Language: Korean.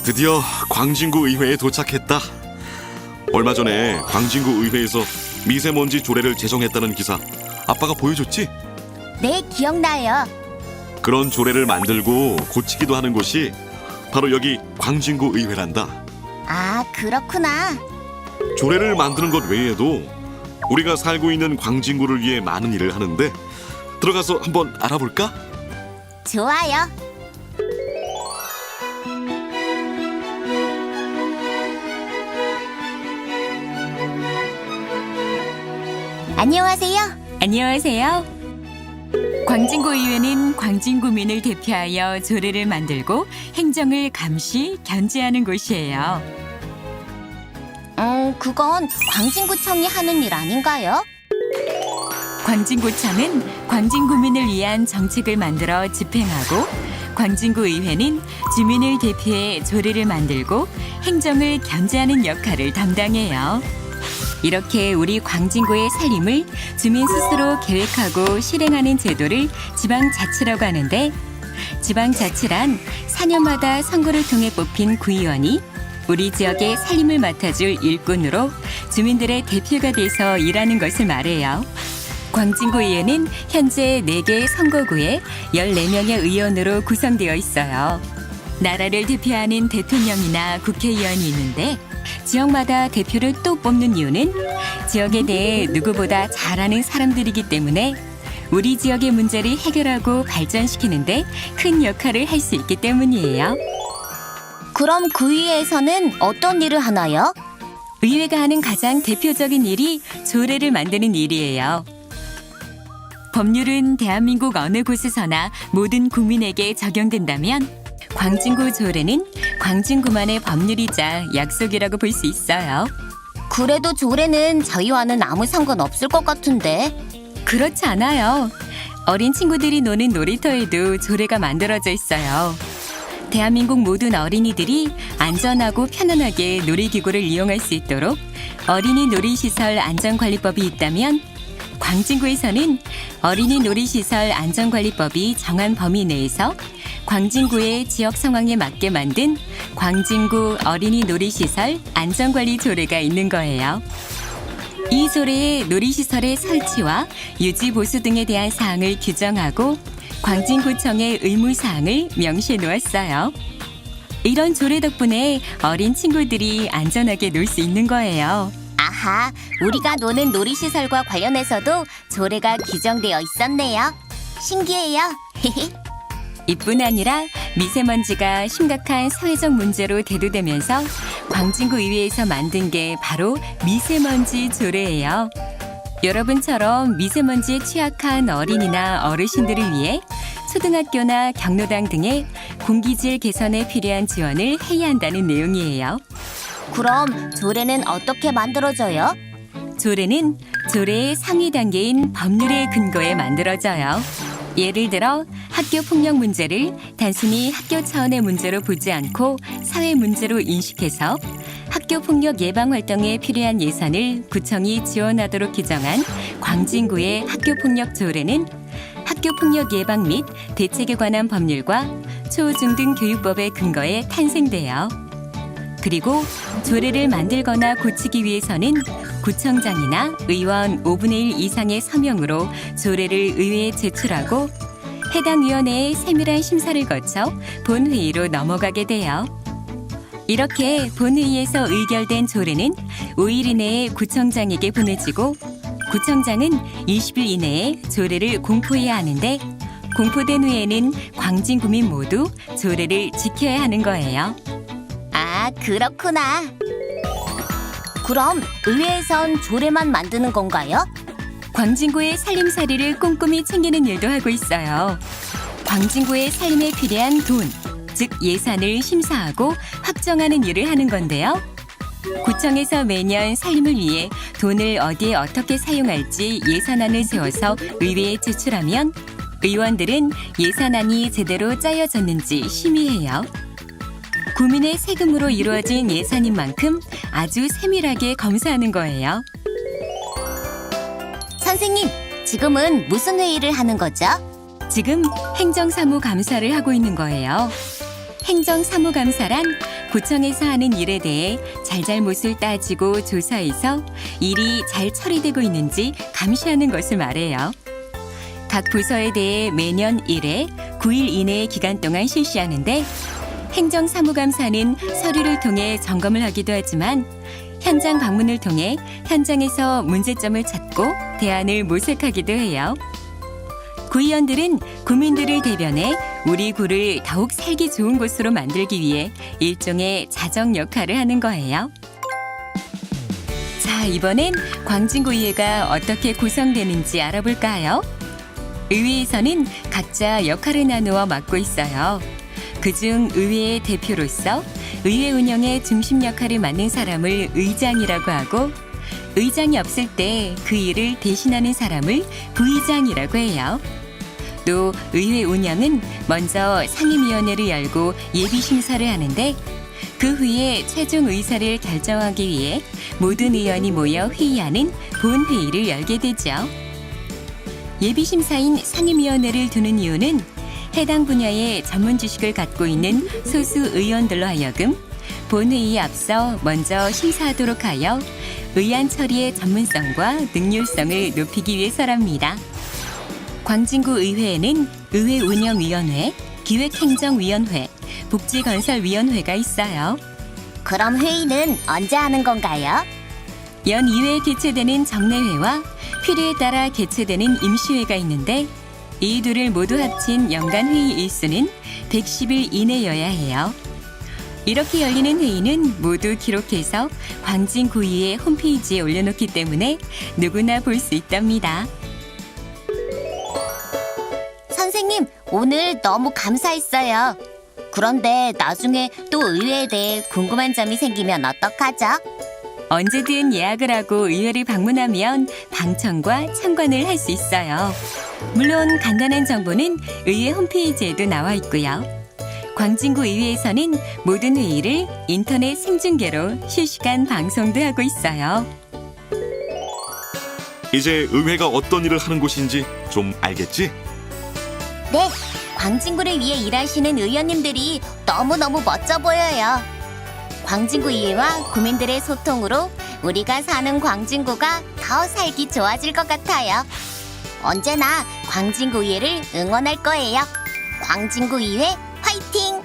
드디어 광진구 의회에 도착했다. 얼마 전에 광진구 의회에서 미세먼지 조례를 제정했다는 기사 아빠가 보여줬지? 네, 기억나요. 그런 조례를 만들고 고치기도 하는 곳이 바로 여기 광진구 의회란다. 아, 그렇구나. 조례를 만드는 것 외에도 우리가 살고 있는 광진구를 위해 많은 일을 하는데 들어가서 한번 알아볼까? 좋아요. 안녕하세요. 안녕하세요. 광진구의회는 광진구민을 대표하여 조례를 만들고 행정을 감시, 견제하는 곳이에요. 그건 광진구청이 하는 일 아닌가요? 광진구청은 광진구민을 위한 정책을 만들어 집행하고 광진구의회는 주민을 대표해 조례를 만들고 행정을 견제하는 역할을 담당해요. 이렇게 우리 광진구의 살림을 주민 스스로 계획하고 실행하는 제도를 지방자치라고 하는데, 지방자치란 4년마다 선거를 통해 뽑힌 구의원이 우리 지역의 살림을 맡아줄 일꾼으로 주민들의 대표가 돼서 일하는 것을 말해요. 광진구의회는 현재 4개의 선거구에 14명의 의원으로 구성되어 있어요. 나라를 대표하는 대통령이나 국회의원이 있는데 지역마다 대표를 또 뽑는 이유는 지역에 대해 누구보다 잘 아는 사람들이기 때문에 우리 지역의 문제를 해결하고 발전시키는데 큰 역할을 할 수 있기 때문이에요. 그럼 구의회에서는 어떤 일을 하나요? 의회가 하는 가장 대표적인 일이 조례를 만드는 일이에요. 법률은 대한민국 어느 곳에서나 모든 국민에게 적용된다면 광진구 조례는 광진구만의 법률이자 약속이라고 볼 수 있어요. 그래도 조례는 저희와는 아무 상관 없을 것 같은데. 그렇지 않아요. 어린 친구들이 노는 놀이터에도 조례가 만들어져 있어요. 대한민국 모든 어린이들이 안전하고 편안하게 놀이기구를 이용할 수 있도록 어린이 놀이시설 안전관리법이 있다면 광진구에서는 어린이 놀이시설 안전관리법이 정한 범위 내에서 광진구의 지역 상황에 맞게 만든 광진구 어린이 놀이시설 안전관리 조례가 있는 거예요. 이 조례에 놀이시설의 설치와 유지 보수 등에 대한 사항을 규정하고 광진구청의 의무사항을 명시해 놓았어요. 이런 조례 덕분에 어린 친구들이 안전하게 놀 수 있는 거예요. 아하, 우리가 노는 놀이시설과 관련해서도 조례가 규정되어 있었네요. 신기해요. 이뿐 아니라 미세먼지가 심각한 사회적 문제로 대두되면서 광진구 의회에서 만든 게 바로 미세먼지 조례예요. 여러분처럼 미세먼지에 취약한 어린이나 어르신들을 위해 초등학교나 경로당 등의 공기질 개선에 필요한 지원을 해야 한다는 내용이에요. 그럼 조례는 어떻게 만들어져요? 조례는 조례의 상위 단계인 법률의 근거에 만들어져요. 예를 들어 학교 폭력 문제를 단순히 학교 차원의 문제로 보지 않고 사회 문제로 인식해서 학교 폭력 예방 활동에 필요한 예산을 구청이 지원하도록 규정한 광진구의 학교 폭력 조례는 학교 폭력 예방 및 대책에 관한 법률과 초중등 교육법의 근거에 탄생돼요. 그리고 조례를 만들거나 고치기 위해서는 구청장이나 의원 5분의 1 이상의 서명으로 조례를 의회에 제출하고 해당 위원회의 세밀한 심사를 거쳐 본회의로 넘어가게 돼요. 이렇게 본회의에서 의결된 조례는 5일 이내에 구청장에게 보내지고 구청장은 20일 이내에 조례를 공포해야 하는데 공포된 후에는 광진구민 모두 조례를 지켜야 하는 거예요. 아, 그렇구나. 그럼 의회에선 조례만 만드는 건가요? 광진구의 살림살이를 꼼꼼히 챙기는 일도 하고 있어요. 광진구의 살림에 필요한 돈, 즉 예산을 심사하고 확정하는 일을 하는 건데요. 구청에서 매년 살림을 위해 돈을 어디에 어떻게 사용할지 예산안을 세워서 의회에 제출하면 의원들은 예산안이 제대로 짜여졌는지 심의해요. 국민의 세금으로 이루어진 예산인 만큼 아주 세밀하게 검사하는 거예요. 선생님, 지금은 무슨 회의를 하는 거죠? 지금 행정사무감사를 하고 있는 거예요. 행정사무감사란 구청에서 하는 일에 대해 잘잘못을 따지고 조사해서 일이 잘 처리되고 있는지 감시하는 것을 말해요. 각 부서에 대해 매년 1회 9일 이내의 기간 동안 실시하는데 행정사무감사는 서류를 통해 점검을 하기도 하지만 현장 방문을 통해 현장에서 문제점을 찾고 대안을 모색하기도 해요. 구의원들은 구민들을 대변해 우리 구를 더욱 살기 좋은 곳으로 만들기 위해 일종의 자정 역할을 하는 거예요. 자, 이번엔 광진구의회가 어떻게 구성되는지 알아볼까요? 의회에서는 각자 역할을 나누어 맡고 있어요. 그중 의회의 대표로서 의회 운영의 중심 역할을 맡는 사람을 의장이라고 하고 의장이 없을 때 그 일을 대신하는 사람을 부의장이라고 해요. 또 의회 운영은 먼저 상임위원회를 열고 예비심사를 하는데 그 후에 최종 의사를 결정하기 위해 모든 의원이 모여 회의하는 본회의를 열게 되죠. 예비심사인 상임위원회를 두는 이유는 해당 분야의 전문 지식을 갖고 있는 소수 의원들로 하여금 본회의에 앞서 먼저 심사하도록 하여 의안 처리의 전문성과 능률성을 높이기 위해서랍니다. 광진구 의회에는 의회운영위원회, 기획행정위원회, 복지건설위원회가 있어요. 그럼 회의는 언제 하는 건가요? 연 2회에 개최되는 정례회와 필요에 따라 개최되는 임시회가 있는데 이 둘을 모두 합친 연간 회의 일수는 110일 이내여야 해요. 이렇게 열리는 회의는 모두 기록해서 광진구의회 홈페이지에 올려놓기 때문에 누구나 볼 수 있답니다. 선생님, 오늘 너무 감사했어요. 그런데 나중에 또 의회에 대해 궁금한 점이 생기면 어떡하죠? 언제든 예약을 하고 의회를 방문하면 방청과 참관을 할 수 있어요. 물론 간단한 정보는 의회 홈페이지에도 나와 있고요. 광진구 의회에서는 모든 회의를 인터넷 생중계로 실시간 방송도 하고 있어요. 이제 의회가 어떤 일을 하는 곳인지 좀 알겠지? 네, 광진구를 위해 일하시는 의원님들이 너무너무 멋져 보여요. 광진구 의회와 구민들의 소통으로 우리가 사는 광진구가 더 살기 좋아질 것 같아요. 언제나 광진구 의회를 응원할 거예요. 광진구 의회 화이팅!